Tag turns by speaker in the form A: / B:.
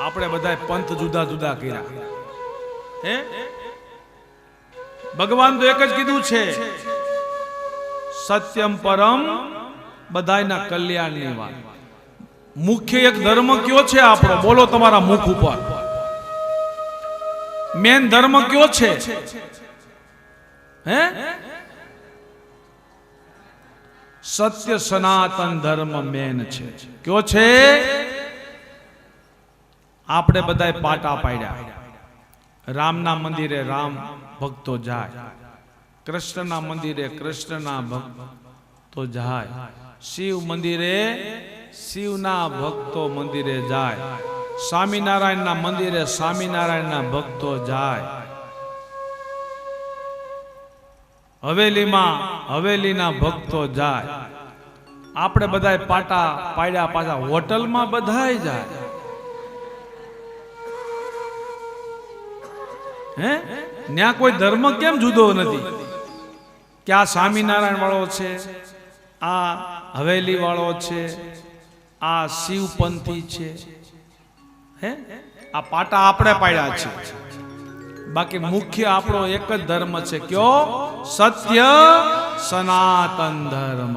A: આપણે બધા પંથ જુદા જુદા કર્યા હે ભગવાન તો એક જ કીધું છે સત્યમ પરમ બધાયના કલ્યાણની વાત મુખ્ય એક ધર્મ કયો છે આપણો બોલો તમારા મુખ ઉપર મેન ધર્મ કયો છે હે સત્ય સનાતન ધર્મ મેન છે કયો છે આપણે બધાય પાટા પાડ્યા રામના મંદિરે રામ ભક્તો જાય કૃષ્ણના મંદિરે કૃષ્ણના ભક્તો જાય શિવ મંદિરે શિવના ભક્તો મંદિરે જાય સ્વામિનારાયણના મંદિરે સ્વામિનારાયણના ભક્તો જાય હવેલીમાં હવેલીના ભક્તો જાય આપણે બધાય પાટા પાડ્યા પાછા હોટલમાં બધાય જાય હે ન્યા કોઈ ધર્મ કેમ જુદો નથી કે આ સ્વામિનારાયણ વાળો છે આ હવેલી વાળો છે આ શિવપંથી છે હે આ પાટા આપણે પાડ્યા છે બાકી મુખ્ય આપણો એક જ ધર્મ છે કયો સત્ય સનાતન ધર્મ